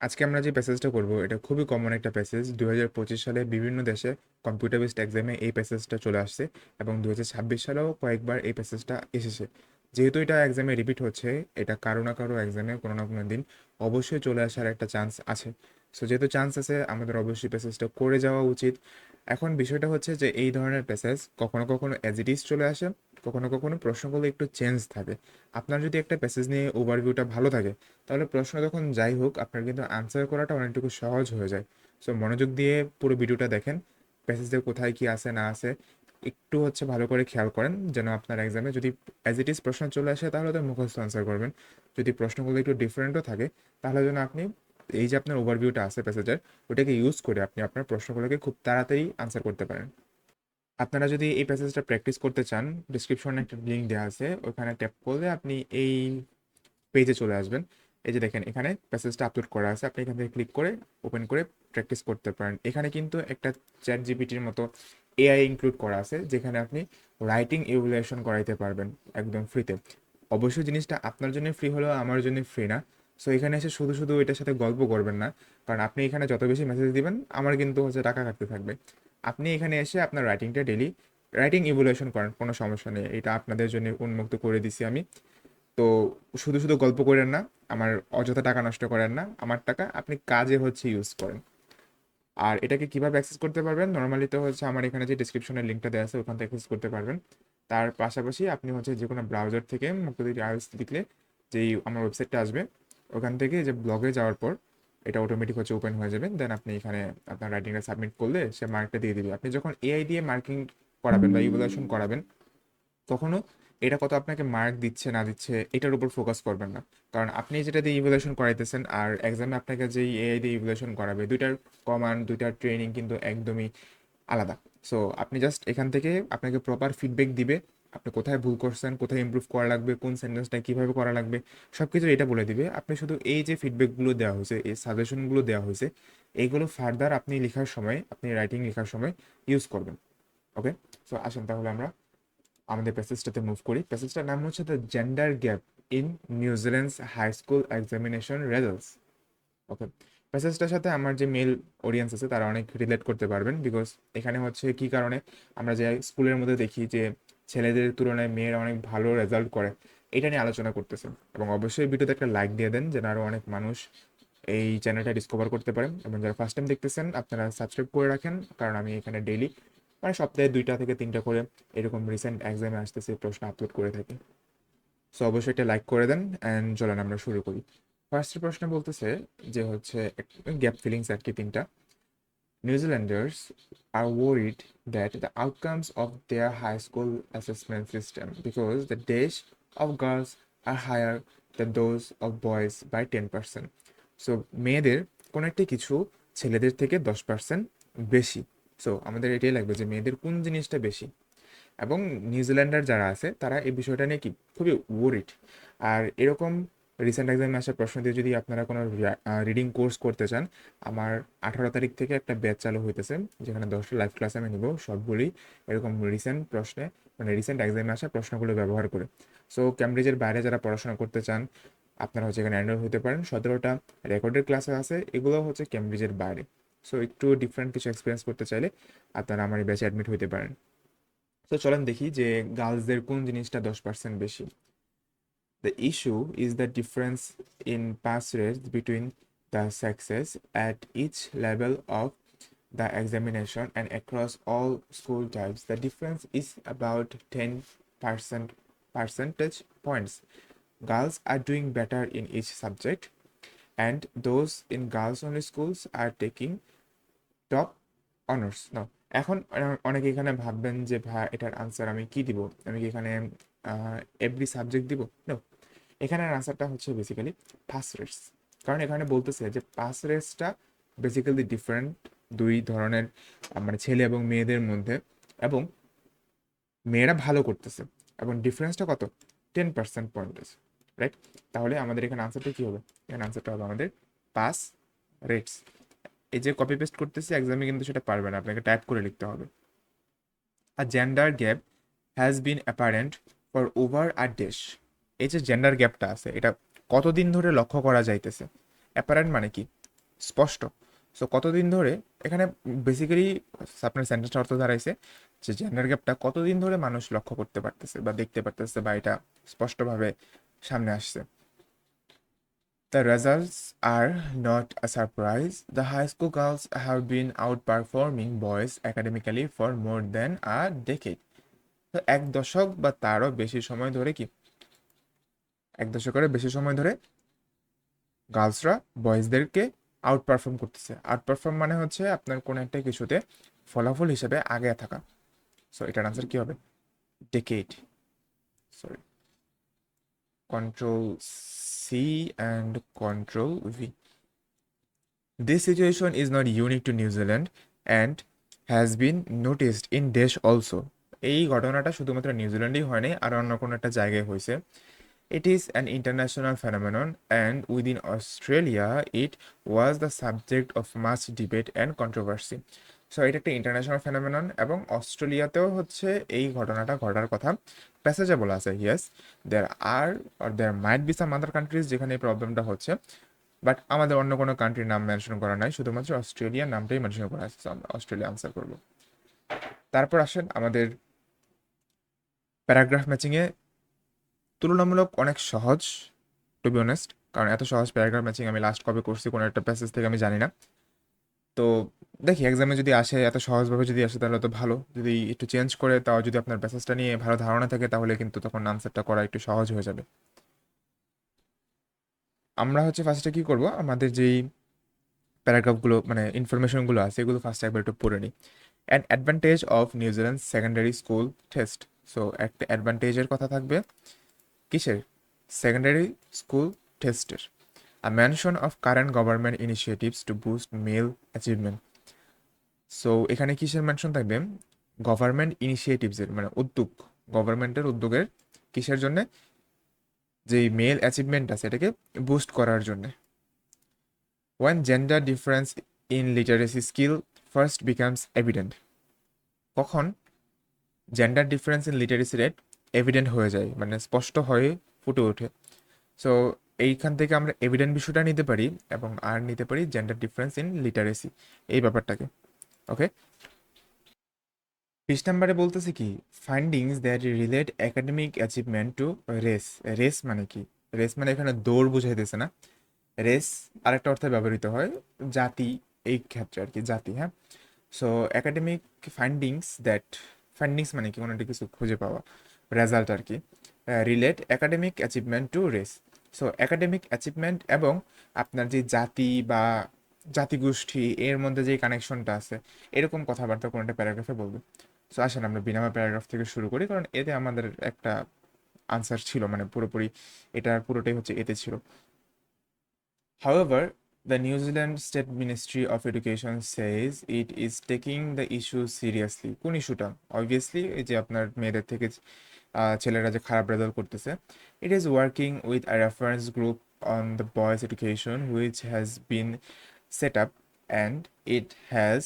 আজকে আমরা যে প্যাসেজটা করব এটা খুবই কমন একটা প্যাসেজ। 2025 সালে বিভিন্ন দেশে কম্পিউটার বেসড এক্সামে এই প্যাসেজটা চলে আসছে এবং 2026 সালেও কয়েকবার এই প্যাসেজটা এসেছে। যেহেতু এটা এক্সামে রিপিট হচ্ছে, এটা কারো না কারো এক্সামে কোনো না কোনো দিন অবশ্যই চলে আসার একটা চান্স আছে। সো যেহেতু চান্স আছে, আমাদের অবশ্যই প্যাসেজটা করে যাওয়া উচিত। এখন বিষয়টা হচ্ছে যে এই ধরনের প্যাসেজ কখনো কখনো অ্যাজ ইট ইজ চলে আসে, কখনো কখনো প্রশ্নগুলো একটু চেঞ্জ থাকে। আপনার যদি একটা প্যাসেজ নিয়ে ওভারভিউটা ভালো থাকে, তাহলে প্রশ্ন যখন যাই হোক আপনার কিন্তু আনসার করাটা অনেকটুকু সহজ হয়ে যায়। সো মনোযোগ দিয়ে পুরো ভিডিওটা দেখেন, প্যাসেজে কোথায় কি আছে না আছে একটু ভালো করে খেয়াল করেন, যেন আপনার এক্সামে যদি অ্যাজ ইট ইজ প্রশ্ন চলে আসে তাহলে তো মুখস্থ আনসার করবেন। যদি প্রশ্নগুলো একটু ডিফারেন্টও থাকে, তাহলে যেন আপনি এই যে আপনার ওভারভিউটা আছে প্যাসেজের, ওটাকে ইউজ করে আপনি আপনার প্রশ্নগুলোকে খুব তাড়াতাড়ি আনসার করতে পারেন। আপনারা যদি এই প্যাসেজটা প্র্যাকটিস করতে চান, ডিসক্রিপশনে একটা লিঙ্ক দেওয়া আছে, ওখানে ট্যাপ করলে আপনি এই পেজে চলে আসবেন। এই যে দেখেন এখানে প্যাসেজটা আপলোড করা আছে, আপনি এখান থেকে ক্লিক করে ওপেন করে প্র্যাকটিস করতে পারেন। এখানে কিন্তু একটা চ্যাট জিপিটির মতো এআই ইনক্লুড করা আছে, যেখানে আপনি রাইটিং ইভ্যালুয়েশন করাইতে পারবেন একদম ফ্রিতে। অবশ্যই জিনিসটা আপনার জন্য ফ্রি হলেও আমার জন্য ফ্রি না। সো এখানে এসে শুধু শুধু এটার সাথে গল্প করবেন না, কারণ আপনি এখানে যত বেশি মেসেজ দিবেন আমার কিন্তু টাকা কাটতে থাকবে। আপনি এখানে এসে আপনার রাইটিংটা ডেলি রাইটিং ইভ্যালুয়েশন করেন, কোনো সমস্যা নেই, এটা আপনাদের জন্য উন্মুক্ত করে দিছি আমি। তো শুধু শুধু গল্প করেন না, আমার অযথা টাকা নষ্ট করেন না, আমার টাকা আপনি কাজে ইউজ করেন। আর এটাকে কিভাবে অ্যাক্সেস করতে পারবেন, নর্মালি তো আমার এখানে যে ডিসক্রিপশনের লিঙ্কটা দেওয়া আছে ওখান থেকে অ্যাক্সেস করতে পারবেন। তার পাশাপাশি আপনি যে কোনো ব্রাউজার থেকে মুক্তদির আইওএস লিখলে যেই আমার ওয়েবসাইটটা আসবে, ওখান থেকে যে ব্লগে যাওয়ার পর এটা অটোমেটিক ওপেন হয়ে যাবে। দেন আপনি এখানে আপনার রাইটিংটা সাবমিট করলে সে মার্কটা দিয়ে দিবে। আপনি যখন এআই দিয়ে মার্কিং করাবেন বা ইভ্যালুয়েশন করাবেন, কখনো এটা কত আপনাকে মার্ক দিচ্ছে না দিচ্ছে এটার উপর ফোকাস করবেন না। কারণ আপনি যেটা দিয়ে ইভ্যালুয়েশন করাইতেছেন আর এক্সামে আপনাকে যে এআই দিয়ে ইভ্যালুয়েশন করাবে, দুইটার কমান্ড, দুইটার ট্রেনিং কিন্তু একদমই আলাদা। সো আপনি জাস্ট এখান থেকে আপনাকে প্রপার ফিডব্যাক দিবে, আপনি কোথায় ভুল করছেন, কোথায় ইমপ্রুভ করা লাগবে, কোন সেন্টেন্সটা কীভাবে করা লাগবে, সব কিছু এটা বলে দিবে। আপনি শুধু এই যে ফিডব্যাকগুলো দেওয়া হয়েছে, এই সাজেশনগুলো দেওয়া হয়েছে, এইগুলো ফার্দার আপনি লেখার সময়, আপনি রাইটিং লেখার সময় ইউজ করবেন। ওকে, সো আসেন তাহলে আমরা আমাদের প্যাসেজটাতে মুভ করি। প্যাসেজটার নাম হচ্ছে the gender gap in New Zealand's high school examination results. Okay, প্যাসেজটার সাথে আমার যে মেল অডিয়েন্স আছে তারা অনেক রিলেট করতে পারবেন, বিকজ এখানে কি কারণে আমরা যে স্কুলের মধ্যে দেখি যে ছেলেদের তুলনায় মেয়েরা অনেক ভালো রেজাল্ট করে, এটা নিয়ে আলোচনা করতেছে। এবং অবশ্যই ভিডিওতে একটা লাইক দিয়ে দেন, যেন আরও অনেক মানুষ এই চ্যানেলটা ডিসকভার করতে পারেন। এবং যারা ফার্স্ট টাইম দেখতেছেন আপনারা সাবস্ক্রাইব করে রাখেন, কারণ আমি এখানে ডেইলি সপ্তাহে 2টা থেকে 3টা করে এরকম রিসেন্ট এক্সামে আসতেছে প্রশ্ন আপলোড করে থাকি। সো অবশ্যই এটা লাইক করে দেন অ্যান্ড চলেন আমরা শুরু করি। ফার্স্ট প্রশ্ন বলতেছে যে গ্যাপ ফিলিংস আর কি 3টা। New Zealanders are worried that the outcomes of their high school assessment system because the dash of girls are higher than those of boys by 10%. So মেয়েদের কোনো একটা কিছু ছেলেদের থেকে 10% বেশি। সো আমাদের এটাই লাগবে যে মেয়েদের কোন জিনিসটা বেশি। এবং নিউজিল্যান্ডার যারা আছে তারা এই বিষয়টা নিয়ে খুবই ওরিড। আর এরকম রিসেন্ট এক্সামে আসা প্রশ্ন দিয়ে যদি আপনারা কোনো রিডিং কোর্স করতে চান, আমার 18 তারিখ থেকে একটা ব্যাচ চালু হইতেছে, যেখানে 10টা লাইভ ক্লাস আমি নিব, সবগুলি এরকম রিসেন্ট প্রশ্নে রিসেন্ট এক্সামে আসা প্রশ্নগুলো ব্যবহার করে। সো ক্যামব্রিজের বাইরে যারা পড়াশোনা করতে চান, আপনারা এখানে এনরোল হতে পারেন। 17টা রেকর্ডের ক্লাসে আছে, এগুলো ক্যামব্রিজের বাইরে। সো একটু ডিফারেন্ট কিছু এক্সপিরিয়েন্স করতে চাইলে আপনারা আমার এই ব্যাচে অ্যাডমিট হতে পারেন। তো চলেন দেখি যে গার্লসদের কোন জিনিসটা 10% বেশি। The issue is the difference in pass rates between the sexes at each level of the examination and across all school types. The difference is about 10% percentage points. Girls are doing better in each subject, and those in girls only schools are taking top honours now. এখন অনেকে এখানে ভাববেন যে ভাই এটার answer আমি কি দিব, আমি কি এখানে এভরি সাবজেক্ট দিব? নো, এখানের আনসারটা বেসিক্যালি পাস রেটস। কারণ এখানে বলতেছে যে পাস রেটসটা বেসিক্যালি ডিফারেন্ট দুই ধরনের, ছেলে এবং মেয়েদের মধ্যে, এবং মেয়েরা ভালো করতেছে এবং ডিফারেন্সটা কত? 10% পয়েন্টেজ, রাইট? তাহলে আমাদের এখানে আনসারটা কি হবে? এখানে আনসারটা হবে আমাদের পাস রেটস। এই যে কপি পেস্ট করতেছি, এক্সামে কিন্তু সেটা পারবে না, আপনাকে টাইপ করে লিখতে হবে। A gender gap has been apparent for over a ডেশ। এই যে জেন্ডার গ্যাপটা আছে, এটা কতদিন ধরে লক্ষ্য করা যাইতেছে? অ্যাপারেন্ট মানে কি? স্পষ্ট। সো কতদিন ধরে, এখানে বেসিক্যালি আপনার সেন্টেন্সটা অর্থ দাঁড়াইছে যে জেন্ডার গ্যাপটা কতদিন ধরে মানুষ লক্ষ্য করতে পারতেছে বা দেখতে পারতেছে বা এটা স্পষ্টভাবে সামনে আসছে। The results are not a surprise. The high school girls have been outperforming boys academically for more than a decade. তো এক দশক বা তারও বেশি সময় ধরে কি, এক দশকেরও বেশি সময় ধরে গার্লসরা বয়েজদেরকে আউট পারফর্ম করতেছে। আউট পারফর্ম মানে হচ্ছে আপনার কোনো একটা কিছুতে ফলাফল হিসেবে আগে থাকা। সো এটার আনসার কি হবে? Decade. Sorry, control C and control V. This situation is not unique to New Zealand and has been noticed in দেশ also. এই ঘটনাটা শুধুমাত্র নিউজিল্যান্ডেই হয়নি, আর অন্য কোনো একটা জায়গায় হয়েছে। It is an international phenomenon and within Australia it was the subject of much debate and controversy. So এটা একটা ইন্টারন্যাশনাল ফেনোমেনন এবং অস্ট্রেলিয়াতেও হচ্ছে এই ঘটনাটা ঘটার কথা প্যাসেজে বলা আছে। Yes, there are or there might be some other countries যেখানে এই প্রবলেমটা হচ্ছে, বাট আমাদের অন্য কোনো কান্ট্রির নাম মেনশন করা নাই, শুধুমাত্র অস্ট্রেলিয়ার নামটাই মেনশন করা আছে। আমরা অস্ট্রেলিয়া আনসার করব। তারপর আসেন আমাদের প্যারাগ্রাফ ম্যাচিংয়ে তুলনামূলক অনেক সহজ, টু বি অনেস্ট, কারণ এত সহজ প্যারাগ্রাফ ম্যাচিং আমি লাস্ট কবে করছি কোনো একটা প্যাসেজ থেকে আমি জানি না। তো দেখি এক্সামে যদি আসে, এত সহজভাবে যদি আসে তাহলে তো ভালো, যদি একটু চেঞ্জ করে তাও যদি আপনার প্যাসেজটা নিয়ে ভালো ধারণা থাকে তাহলে কিন্তু তখন আনসারটা করা একটু সহজ হয়ে যাবে। আমরা হচ্ছে ফার্স্টে কি করব, আমাদের যেই প্যারাগ্রাফগুলো মানে ইনফরমেশনগুলো আছে এগুলো ফার্স্ট একবার একটু পড়ে নিই। An advantage of New Zealand secondary school test. So একটা অ্যাডভান্টেজের কথা থাকবে কিসের? সেকেন্ডারি স্কুল টেস্টের। আ mention of current government initiatives two boost mail achievement. So এখানে কিসের মেনশন থাকবে? গভর্নমেন্ট ইনিশিয়েটিভসের, মানে উদ্যোগ, গভর্নমেন্টের উদ্যোগের কিসের জন্য? যেই মেল অ্যাচিভমেন্ট আছে এটাকে বুস্ট করার জন্য। One gender difference in literacy skill first becomes evident. কখন gender difference in literacy rate evident হয়ে যায়, মানে স্পষ্ট হয়ে ফুটে ওঠে। সো এইখান থেকে আমরা এভিডেন্ট বিষয়টা নিতে পারি এবং আর নিতে পারি জেন্ডার ডিফারেন্স ইন লিটারেসি, এই ব্যাপারটাকে। ওকে, 20 নম্বরে বলতেছে কি, findings that relate academic achievement to race. Race মানে কি? রেস মানে এখানে দৌড় বুঝাইতেছে না, রেস আরেকটা অর্থে ব্যবহৃত হয়, জাতি, এই ক্ষেত্রে আর কি, জাতি। হ্যাঁ, so academic findings that, findings মানে কি কোনো একটা কিছু খুঁজে পাওয়া, রেজাল্ট আর কি। Relate academic achievement to race. So academic achievement এবং আপনার যে জাতি বা জাতিগোষ্ঠী এর মধ্যে যে কানেকশনটা আছে এরকম কথাবার্তা কোনো একটা প্যারাগ্রাফে বলবে। সো আসেন আমরা বিনামা প্যারাগ্রাফ থেকে শুরু করি, কারণ এতে আমাদের একটা আনসার ছিল, মানে পুরোপুরি এটার পুরোটাই হচ্ছে এতে ছিল। However, the New Zealand State Ministry of Education says it is taking the issue seriously. কোন ইস্যুটা? অবভিয়াসলি এই যে আপনার মেয়েদের থেকে ছেলেরা যে খারাপ রেজাল্ট করতেছে। It is working with a reference group on the boys' education which has been set up, and it has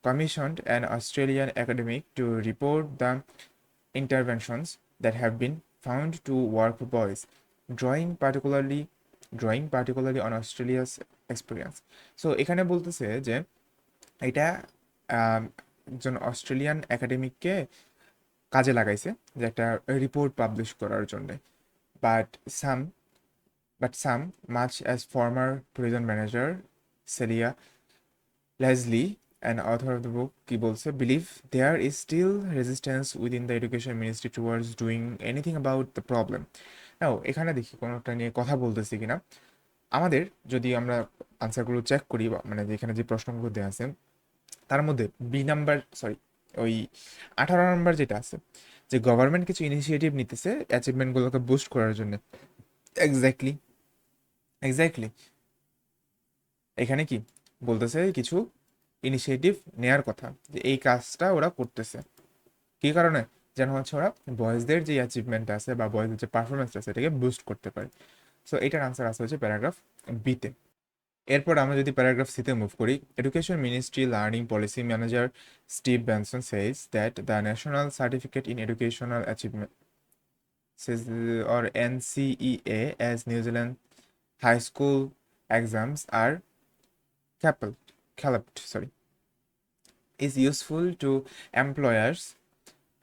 commissioned an Australian academic to report the interventions that have been found to work for boys, drawing particularly drawing particularly on Australia's experience. So এখানে বলতেছে যে এটা একজন Australian একাডেমিককে কাজে লাগাইছে যে একটা report publish করার জন্য। But some but some much as former prison manager সেলিয়া Leslie, an author of the book, কি বলছে, believe there is still resistance within the education ministry towards doing anything about the problem. নাও এখানে দেখি কোনোটা নিয়ে কথা বলতেছি কিনা। আমাদের যদি আমরা আনসারগুলো চেক করি মানে যেখানে যে প্রশ্নগুলো দেওয়া আছে তার মধ্যে বি নাম্বার, সরি, ওই 18 নম্বর যেটা আছে, যে গভর্নমেন্ট কিছু ইনিশিয়েটিভ নিতেছে অ্যাচিভমেন্টগুলোকে বুস্ট করার জন্য। এক্স্যাক্টলি, এক্স্যাক্টলি, এখানে কি বলতেছে, কিছু ইনিশিয়েটিভ নেয়ার কথা, যে এই কাজটা ওরা করতেছে কী কারণে? যেন হচ্ছে ওরা বয়েজদের যে অ্যাচিভমেন্ট আছে বা বয়েজদের যে পারফরমেন্স আছে এটাকে বুস্ট করতে পারে। সো এটার আনসার আছে হচ্ছে প্যারাগ্রাফ বিতে। এরপর আমরা যদি প্যারাগ্রাফ সিতে মুভ করি, education ministry learning policy manager Steve ব্যানসন says that the national certificate in educational achievement says or NCEA as New Zealand high school exams are sorry, is useful to employers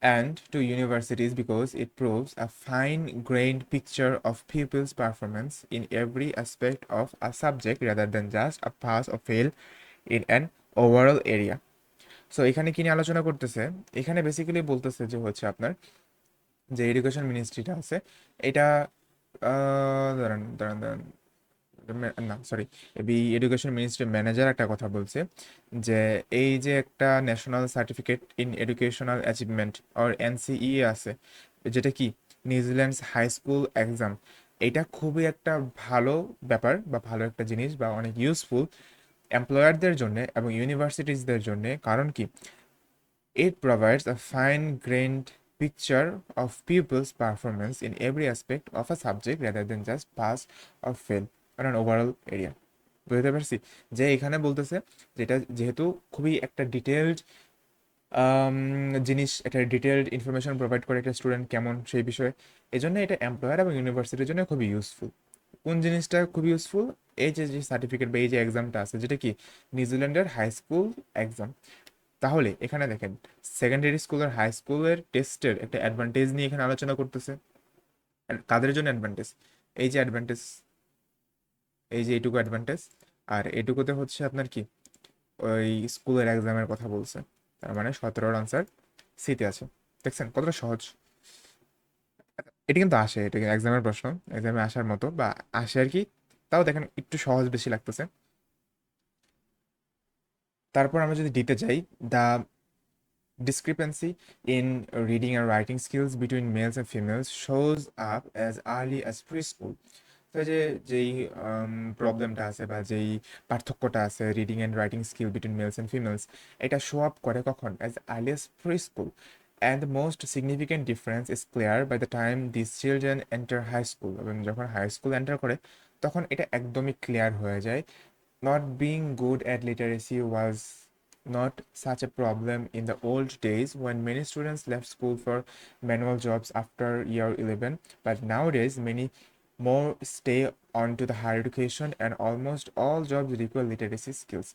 and to universities because it provides a fine-grained picture of pupils' performance in every aspect of a subject rather than just a pass or fail in an overall area. So এখানে কি নিয়ে আলোচনা করতেছে? এখানে basically বলতেছে যে হচ্ছে আপনার যে এডুকেশন মিনিস্ট্রিটা আছে এটা দাঁড়ান দাঁড়ান দাঁড়ান না সরি, এডুকেশন মিনিস্ট্রি ম্যানেজার একটা কথা বলছে যে এই যে একটা national certificate in educational achievement or NCE আছে, যেটা কি নিউজিল্যান্ডস হাই স্কুল এক্সাম, এটা খুবই একটা ভালো ব্যাপার বা ভালো একটা জিনিস বা অনেক ইউজফুল এমপ্লয়ারদের জন্য এবং ইউনিভার্সিটিসদের জন্য। কারণ কি, it provides a fine-grained picture of pupils' performance in every aspect of a subject rather than just pass or fail on an overall area. বুঝতে পারছি যে এখানে বলতেছে যেটা যেহেতু খুবই একটা ডিটেলড জিনিস, একটা ডিটেলড ইনফরমেশন প্রোভাইড করে একটা স্টুডেন্ট কেমন সেই বিষয়ে, এই জন্য এটা এমপ্লয়ার এবং ইউনিভার্সিটির জন্য খুবই ইউজফুল। কোন জিনিসটা খুবই ইউজফুল? এই যে যে সার্টিফিকেট বা এই যে এক্সামটা আছে যেটা কি নিউজিল্যান্ডের হাই স্কুল এক্সাম। তাহলে এখানে দেখেন সেকেন্ডারি স্কুল আর হাই স্কুলের টেস্টের একটা অ্যাডভান্টেজ নিয়ে এখানে আলোচনা করতেছে। কাদের জন্য অ্যাডভান্টেজ? এই যে অ্যাডভান্টেজ, এই যে এইটুকু অ্যাডভান্টেজ, আর এটুকুতে হচ্ছে আপনার কি ওই স্কুলের এক্সামের কথা বলছে। তার মানে 17-র আনসার সিতে আছে। দেখছেন কতটা সহজ? এটা কিন্তু আসে, এটা এক্সামের প্রশ্ন, এক্সামে আসার মতো বা আসে আর কি। তাও দেখেন একটু সহজ বেশি লাগতেছে। তারপর আমরা যদি দিতে যাই, the discrepancy in reading and writing skills between males and females shows up as early as preschool. তো যে যেই প্রবলেমটা আছে বা যেই পার্থক্যটা আছে reading and writing skill between males and females, এটা শো আপ করে কখন? As early as preschool, and the most significant difference is clear by the time this children enter high school. এবং যখন হাই স্কুল এন্টার করে তখন এটা একদমই clear হয়ে যায়। Not being good at literacy was not such a problem in the old days when many students left school for manual jobs after year 11, but nowadays many more stay on to the higher education and almost all jobs require literacy skills.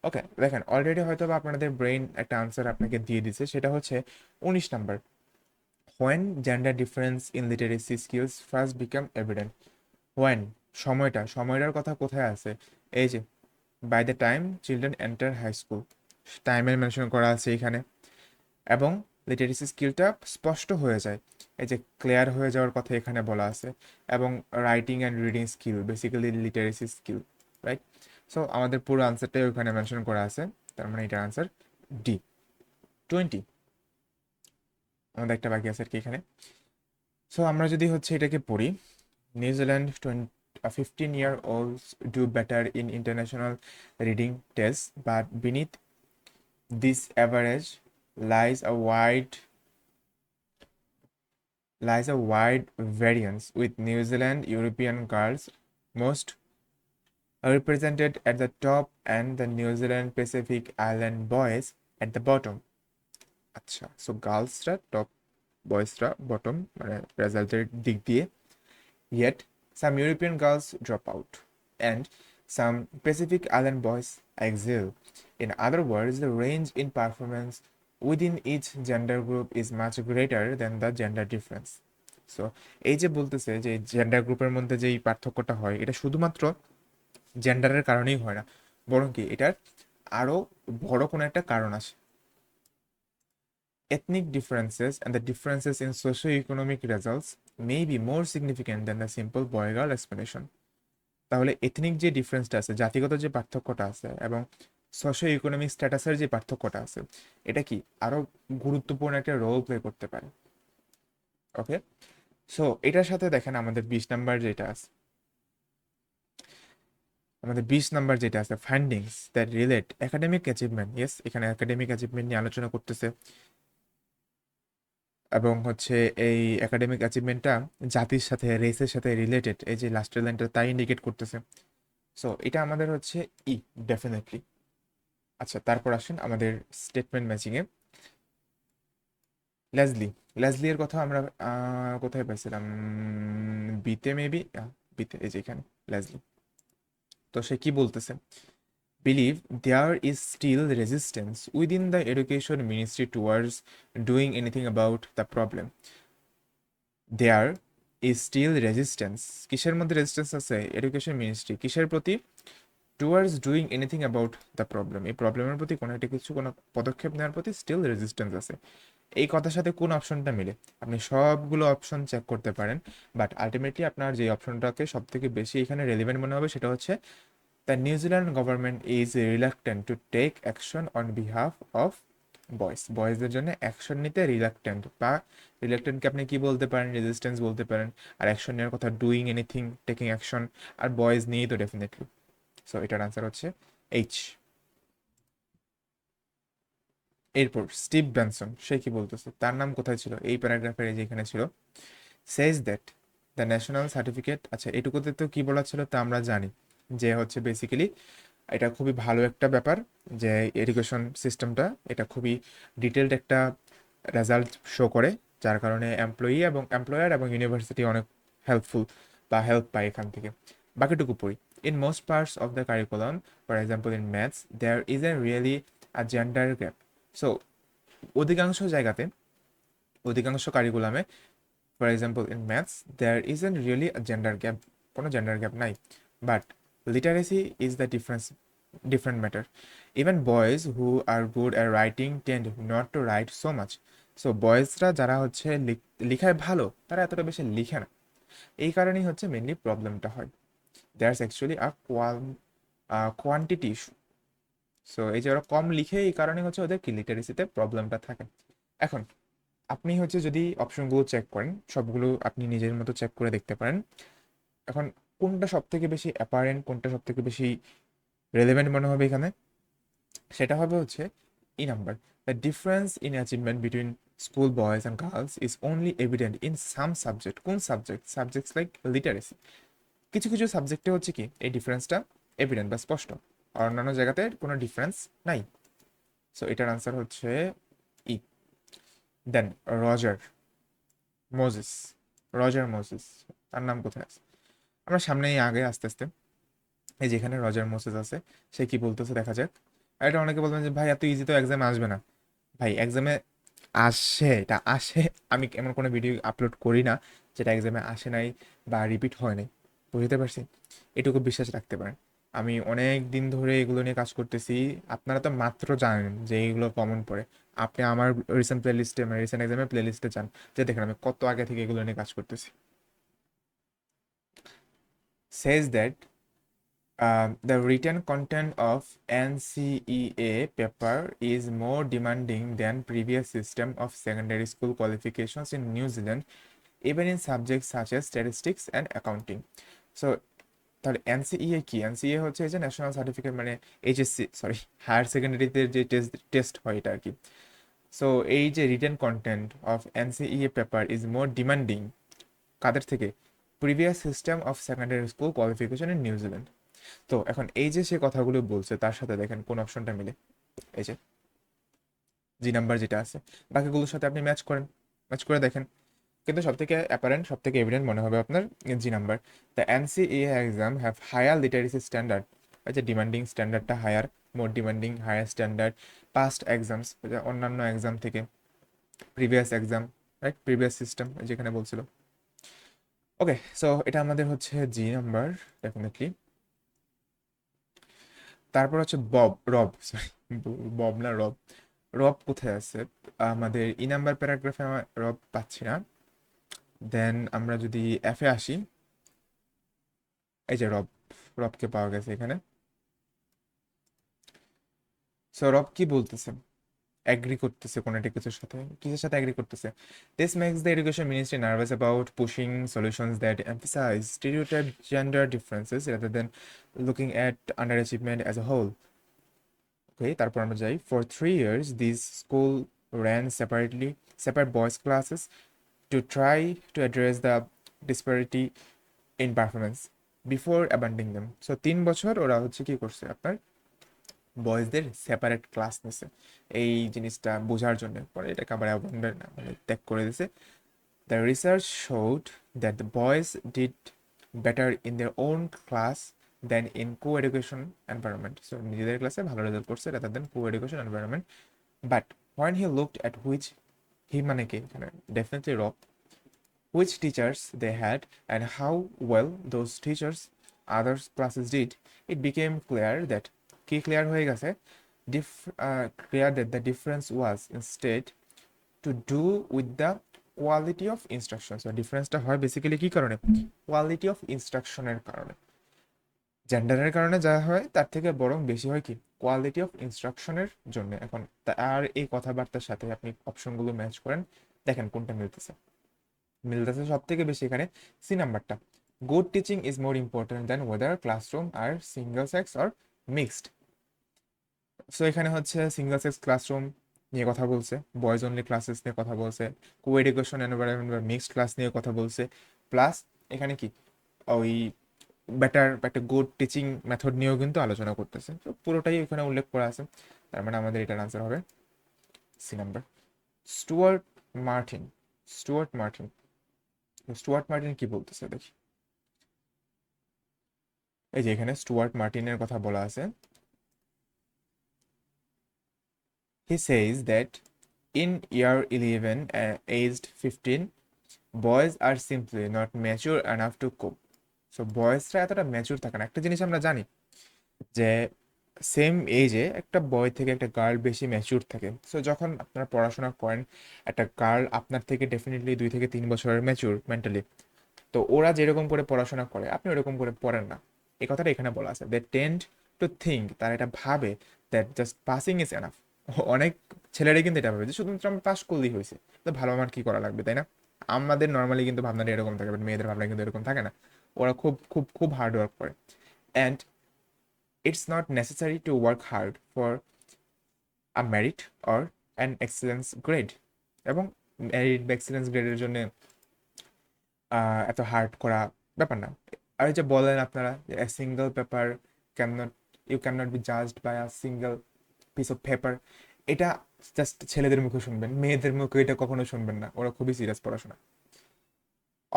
ওকে দেখেন already হয়তো বা আপনাদের brain একটা answer আপনাকে দিয়ে দিচ্ছে, সেটা হচ্ছে 19 number. when gender difference in literacy skills first become evident. when সময়টার কথা কোথায় আছে? এই যে by the time children enter high school, টাইমের মেনশন করা আছে এখানে। এবং লিটারেসি স্কিলটা স্পষ্ট হয়ে যায়, এই যে ক্লিয়ার হয়ে যাওয়ার কথা এখানে বলা আছে। এবং writing and reading skill basically literacy skill, right? So আমাদের পুরো আনসারটাই ওখানে মেনশন করা আছে, তার মানে এটার আনসার ডি। 20 আমাদের একটা বাকি আছে আর কি এখানে। সো আমরা যদি হচ্ছে এটাকে পড়ি, New Zealand 15-year-olds do better in international reading tests, but beneath this average lies a wide variance, with New Zealand European girls most represented at the top and the New Zealand Pacific Island boys at the bottom. আচ্ছা, so গার্লসরা top, বয়েজরা bottom, মানে রেজাল্টের দিক দিয়ে। Yet some European girls drop out and some Pacific Island boys excel. In other words, the range in performance within each gender group is much greater than the gender difference. So এই যে বলতেছে যে gender গ্রুপের মধ্যে যেই পার্থক্যটা হয় এটা শুধুমাত্র জেন্ডারের কারণেই হয় না, বরং কি এটার আরো বড় কোনো একটা কারণ আছে। Ethnic differences and the differences in socio-economic results may be more significant than the simple boy-girl explanation. তাহলে এথনিক যে ডিফারেন্সটা আছে, জাতিগত যে পার্থক্যটা আছে এবং সোশিও ইকোনমিক স্ট্যাটাসের যে পার্থক্যটা আছে, এটা কি আরো গুরুত্বপূর্ণ একটা রোল প্লে করতে পারে। ওকে, সো এটার সাথে দেখেন আমাদের 20 নাম্বার যেটা আছে, findings that relate academic achievement. Yes, এখানে একাডেমিক অ্যাচিভমেন্ট নিয়ে আলোচনা করতেছে এবং হচ্ছে এই একাডেমিক অ্যাচিভমেন্টটা জাতির সাথে রেসের সাথে রিলেটেড, এই যে লাস্টের লাইনটা তাই ইন্ডিকেট করতেছে। সো এটা আমাদের হচ্ছে ই ডেফিনেটলি। আচ্ছা, তারপর আসেন আমাদের স্টেটমেন্ট ম্যাচিংয়ে। লেজলি, লেজলি এর কথা আমরা কোথায় পাইছিলাম? বিতে মেবি, বিতে, এই যে এখানে লেজলি। তো সে কি বলতেছে? believe there is still resistance within the education ministry towards doing anything about the problem. There is still resistance. কিসের মধ্যে রেজিস্ট্যান্স আছে এডুকেশন মিনিস্ট্রি কিসের প্রতি? Towards doing anything about the problem, এই প্রবলেমের প্রতি কোনো একটা কিছু কোনো পদক্ষেপ নেওয়ার প্রতি স্টিল রেজিস্ট্যান্স আছে। এই কথার সাথে কোন অপশনটা মিলে? আপনি সবগুলো অপশন চেক করতে পারেন, বাট আলটিমেটলি আপনার যে অপশনটাকে সব থেকে বেশি এখানে রেলিভেন্ট মনে হবে সেটা হচ্ছে the New Zealand government is reluctant to take action on behalf of বয়েজদের জন্য অ্যাকশন নিতে রিলাক্টেন্ট, বা রিলাক্টেন্টকে আপনি কি বলতে পারেন? রেজিস্ট্যান্স বলতে পারেন। আর অ্যাকশন নেওয়ার কথা ডুইং এনিথিং, টেকিং অ্যাকশন, আর বয়েজ নিয়েই তো ডেফিনেটলি। সো এটার আনসার হচ্ছে এইচ। এরপর স্টিভ ব্যানসন, সে কি বলতেছে? তার নাম কোথায় ছিল? এই প্যারাগ্রাফের যেখানে ছিল, says that the national certificate. আচ্ছা, এটুকুতে তো কি বলা ছিল তা আমরা জানি, যে হচ্ছে বেসিক্যালি এটা খুবই ভালো একটা ব্যাপার যে এডুকেশন সিস্টেমটা এটা খুবই ডিটেলড একটা রেজাল্ট শো করে, যার কারণে এমপ্লয়ি এবং এমপ্লয়ার এবং ইউনিভার্সিটি অনেক হেল্পফুল বা হেল্প পায় এখান থেকে। বাকিটুকু পড়ি। In most parts of the curriculum, for example in maths, there is a really a gender gap. So অধিকাংশ জায়গাতে, অধিকাংশ কারিকুলামে, for example in maths, there is an really a gender gap, কোনো জেন্ডার গ্যাপ নাই। But literacy is the different matter. Even boys who are good at writing tend not to write so much. So বয়েজরা যারা হচ্ছে লিখায় ভালো তারা এতটা বেশি লিখে না, এই কারণেই হচ্ছে মেনলি প্রবলেমটা হয়। That's actually a quantity issue. So এই যে ওরা কম লিখে এই কারণে হচ্ছে ওদের কি লিটারেসিতে প্রবলেমটা থাকে। এখন আপনি হচ্ছে যদি অপশনগুলো চেক করেন, সবগুলো আপনি নিজের মতো চেক করে দেখতে পারেন। এখন কোনটা সব থেকে বেশি অ্যাপারেন্ট, কোনটা সব থেকে বেশি রেলেভেন্ট মনে হবে এখানে? সেটা হবে হচ্ছে E number. The difference in achievement between school boys and girls is only evident in some subject. কোন সাবজেক্ট? Subjects like literacy. কিছু কিছু সাবজেক্টে হচ্ছে কি এই ডিফারেন্সটা এভিডেন্ট বা স্পষ্ট, আর অন্যান্য জায়গাতে কোনো ডিফারেন্স নাই। সো এটার আনসার হচ্ছে ই। দেন রজার মোজেস, রজার মোজেস, তার নাম কোথায় আছে? আমরা সামনেই আগে আস্তে আস্তে, এই যেখানে রজার মোসেস আছে, সে কি বলতেছে দেখা যাক। আর এটা অনেকে বলবেন যে ভাই এত ইজি তো এক্সামে আসবে না। ভাই এক্সামে আসে, এটা আসে। আমি এমন কোনো ভিডিও আপলোড করি না যেটা এক্সামে আসে নাই বা রিপিট হয় নাই, বুঝতে পারছি? এটুকু বিশ্বাস রাখতে পারেন। আমি অনেক দিন ধরে এগুলো নিয়ে কাজ করতেছি। আপনারা তো মাত্র জানেন যে এইগুলো কমন পড়ে। আপনি আমার রিসেন্ট প্লেলিস্টে, মানে রিসেন্ট এক্সামের প্লেলিস্টে যান, যে দেখেন আমি কত আগে থেকে এগুলো নিয়ে কাজ করতেছি। Says that the written content of NCEA paper is more demanding than previous system of secondary school qualifications in New Zealand, even in subjects such as statistics and accounting. So তাহলে এনসিইএ কি? এনসিইএ হচ্ছে এই যে ন্যাশনাল সার্টিফিকেট, মানে HSC, sorry, higher সেকেন্ডারিতে যে test হয় এটা আর কি। সো এই যে written content of এনসিইএ paper is more demanding কাদের থেকে? Previous system of secondary school qualification in New Zealand. তো এখন এই যে সে কথাগুলো বলছে তার সাথে দেখেন কোন অপশনটা মিলে। এই যে জি নাম্বার যেটা আছে, বাকিগুলোর সাথে আপনি ম্যাচ করেন, ম্যাচ করে দেখেন। কিন্তু সব থেকে অ্যাপারেন্ট, সব থেকে এভিডেন্ট মনে হবে আপনার G number. The NCA exam have higher literacy standard. এই যে ডিমান্ডিং স্ট্যান্ডার্ডটা higher, more demanding, higher standard, past exams, অন্যান্য এক্সাম থেকে, previous exam, right, previous system যেখানে বলছিল। ওকে, সো এটা আমাদের হচ্ছে জি নাম্বার ডেফিনেটলি। তারপর হচ্ছে রব, সরি, বব না রব। রব কোথায় আছে? আমাদের ই নাম্বার প্যারাগ্রাফে রব পাচ্ছি না। দেন আমরা যদি এফে আসি, এই যে রবকে পাওয়া গেছে এখানে। সো রব কি বলতেছে? অ্যাগ্রি করতেছে কোন একটা কিছুর সাথে। কিসের সাথে অ্যাগ্রি করতেছে? This makes the education ministry nervous about pushing solutions that emphasise stereotype gender differences rather than looking at underachievement as a whole. Okay, তারপর আমরা যাই। For 3 years this school ran separate boys classes to try to address the disparity in performance before abandoning them. So 3 বছর ওরা হচ্ছে কি করছে, আপনার বয়েজদের separate class নিছে এই জিনিসটা বোঝার জন্য, পরে এটাকে আবার অ্যাবান্ডন মানে ত্যাগ করে দিছে। The research showed that the boys did better in their own class than in coeducation environment, so নিজেদের ক্লাসে ভালো রেজাল্ট করছে rather than coeducation environment. But when he looked at which, he মানে কি এখানে definitely র, which teachers they had and how well those teachers other classes did, it became clear that কি clear হয়ে গেছে, clear that the difference was instead to do with the quality of instruction. So ডিফারেন্সটা হয় basically কি কারণে, quality of ইনস্ট্রাকশনের কারণে। জেন্ডারের কারণে যা হয় তার থেকে বরং বেশি হয় কি কোয়ালিটি অফ ইনস্ট্রাকশনের জন্য। এখন আর এই কথাবার্তার সাথে আপনি অপশনগুলো ম্যাচ করেন, দেখেন কোনটা মিলতেছে। মিলতেছে সব থেকে বেশি এখানে সি নাম্বারটা, good teaching is more important than whether classroom are single sex or mixed. So এখানে হচ্ছে সিঙ্গেল সেক্স ক্লাসরুম নিয়ে কথা বলছে, বয়েজ অনলি ক্লাসেস নিয়ে কথা বলছে, কো এডুকেশন এনভায়রনমেন্ট বা মিক্সড ক্লাস নিয়ে কথা বলছে, প্লাস এখানে কি ওই বেটার একটা গুড টিচিং মেথড নিয়েও কিন্তু আলোচনা করতেছে। তো পুরোটাই এখানে উল্লেখ করা আছে, তার মানে আমাদের এটার আনসার হবে C number. Stuart Martin, Stuart Martin, Stuart Martin কি বলতেছে দেখি। এই যে এখানে স্টুয়ার্ট মার্টিনের কথা বলা আছে। He says that in year 11 aged 15 boys are simply not mature enough to cope. So বয়েজরা এতটা ম্যাচিউর থাকে না। একটা জিনিস আমরা জানি যে সেম এজে একটা বয় থেকে একটা গার্ল বেশি ম্যাচিউর থাকে। সো যখন আপনারা পড়াশোনা করেন, একটা গার্ল আপনার থেকে ডেফিনেটলি 2 থেকে 3 বছরের ম্যাচিউর মেন্টালি, তো ওরা যেরকম করে পড়াশোনা করে আপনি ওরকম করে পড়েন না, এই কথাটা এখানে বলা আছে। দে টেন্ড টু থিঙ্ক, তারা এটা ভাবে that just passing is enough. অনেক ছেলেরাই কিন্তু এটা ভাবে যে শুধুমাত্র আমি পাস করলেই হয়েছে, তো ভালো আমার কি করা লাগবে, তাই না? আমাদের নর্মালি কিন্তু ভাবনাটা এরকম থাকে, বাট মেয়েদের ভাবনা কিন্তু এরকম থাকে না। ওরা খুব খুব খুব হার্ড ওয়ার্ক করে, and it's not necessary to work hard for a merit or an excellence grade. এবং মেরিট বা এক্সেলেন্স গ্রেডের জন্য এত হার্ড করা ব্যাপার না। আর এই যে বলেন আপনারা single paper can not, you can not be judged by a single piece of paper, এটা জাস্ট ছেলেদের মুখে শুনবেন, মেয়েদের মুখে এটা কখনো শুনবেন না, ওরা খুবই সিরিয়াস পড়াশোনা।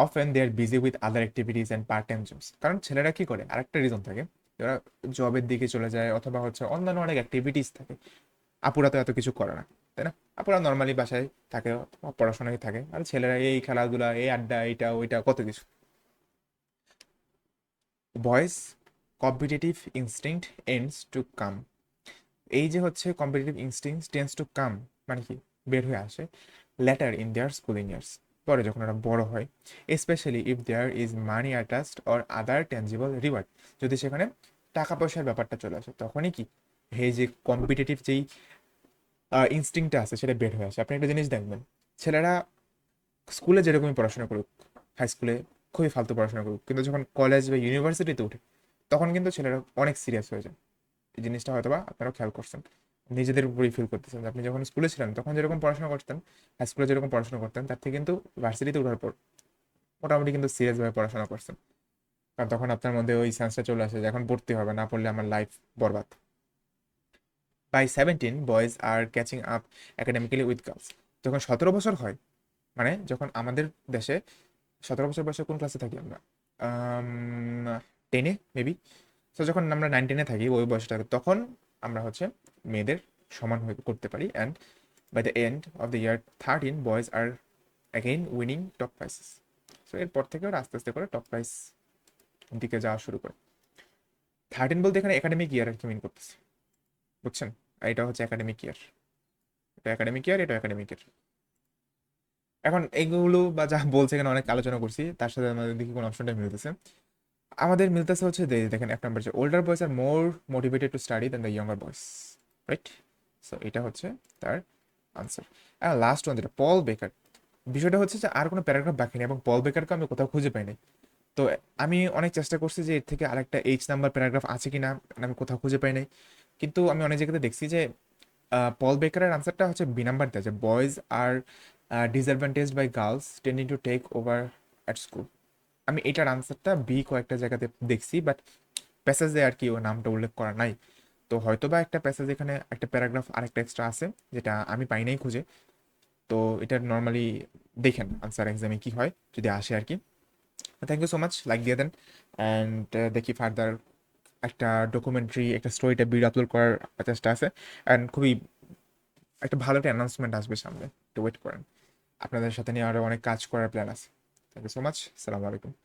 Often they are busy with other activities and part time jobs, কারণ ছেলেরা কি করে আরেকটা রিজন থাকে, যারা জবের দিকে চলে যায় অথবা হচ্ছে অন্যান্য অনেক অ্যাক্টিভিটিস থাকে। আপুরা তো এত কিছু করে না, তাই না? আপুরা নর্মালি বাসায় থাকে, পড়াশোনায় থাকে, আর ছেলেরা এই খেলাধুলা, এই আড্ডা, এইটা ওইটা কত কিছু। Boys competitive instinct ends to come, এই যে হচ্ছে competitive instinct tends to come মানে কি বের হয়ে আসে later in their schooling years, পরে যখন ওরা বড় হয়, specially if there is money attached or other tangible reward, যদি সেখানে টাকা পয়সার ব্যাপারটা চলে আসে তখনই কি এই যে কম্পিটিটিভ যেই ইনস্টিংটা আছে সেটা বের হয়ে আসে। আপনি একটা জিনিস দেখবেন, ছেলেরা স্কুলে যেরকমই পড়াশোনা করুক, হাই স্কুলে খুবই ফালতু পড়াশোনা করুক, কিন্তু যখন কলেজ বা ইউনিভার্সিটিতে উঠে তখন কিন্তু ছেলেরা অনেক সিরিয়াস হয়ে যায়। এই জিনিসটা হয়তো বা আপনারাও খেয়াল করছেন, নিজেদের উপরেই ফিল করতেছেন যে আপনি যখন স্কুলে ছিলেন তখন যেরকম পড়াশোনা করতেন, হাই স্কুলে যেরকম পড়াশোনা করতেন, তার থেকে কিন্তু ভার্সিটিতে ওঠার পর মোটামুটি কিন্তু সিরিয়াসভাবে পড়াশোনা করছেন। কারণ তখন আপনার মধ্যে ওই সেন্সটা চলে আসে যে এখন পড়তে হবে, না পড়লে আমার লাইফ বরবাদ। By 17 boys are catching up academically with girls, যখন 17 বছর হয়, মানে যখন আমাদের দেশে 17 বছর বয়সে কোন ক্লাসে থাকি আমরা, 10-এ মেবি। সো যখন আমরা 9-10-এ থাকি ওই বয়সটা, তখন আমরা হচ্ছে মেয়েদের সমান হয়ে করতে পারি। And by the end of the year 13 boys are again winning top prizes. So এরপর থেকে ওরা আস্তে আস্তে করে টপ প্রাইস দিকে যাওয়া শুরু করে। 13 বলতে এখানে একাডেমিক ইয়ার আর কি মিন করতেছে, বুঝছেন? আর এটা হচ্ছে একাডেমিক ইয়ার, এটা একাডেমিক ইয়ার, এটা একাডেমিক ইয়ার। এখন এইগুলো বা যা বলছে এখানে অনেক আলোচনা করছি, তার সাথে আমাদের দেখি কোন অপশনটা মিলতেছে। আমাদের মিলতেছে হচ্ছে দেখেন এক নম্বর যে older boys are more motivated to study than the younger boys, right? So এটা হচ্ছে তার আনসার। আর লাস্ট ওয়ান যেটা পল বেকার, বিষয়টা হচ্ছে যে আর কোনো প্যারাগ্রাফ বাকি নেই এবং পল বেকারকে আমি কোথাও খুঁজে পাই নাই। তো আমি অনেক চেষ্টা করছি যে এর থেকে আরেকটা এইচ নাম্বার প্যারাগ্রাফ আছে কিনা, আমি কোথাও খুঁজে পাই নাই। কিন্তু আমি অনেক জায়গাতে দেখছি যে পল বেকারের আনসারটা হচ্ছে বি নাম্বার দেয়, যে boys are disadvantage by girls tending to take over at school. আমি এটার আনসারটা বি কয়েকটা জায়গাতে দেখছি, বাট প্যাসেজে আর কি ও নামটা উল্লেখ করা নাই। তো হয়তো বা একটা প্যাসেজ এখানে একটা প্যারাগ্রাফ আরেকটা এক্সট্রা আছে যেটা আমি পাই নাই খুঁজে। তো এটা নর্মালি দেখেন আনসার এক্সামে কি হয় যদি আসে আর কি। Thank you so much, like দিয়ে দেন, অ্যান্ড দেখি ফার্দার একটা ডকুমেন্টারি, একটা স্টোরিটা ভিডিও আপলোড করার চেষ্টা আছে। অ্যান্ড খুবই একটা ভালো একটা অ্যানাউন্সমেন্ট আসবে সামনে, একটু ওয়েট করেন। আপনাদের সাথে নিয়ে আরও অনেক কাজ করার প্ল্যান আছে। Thank you so much. সালামু আলাইকুম।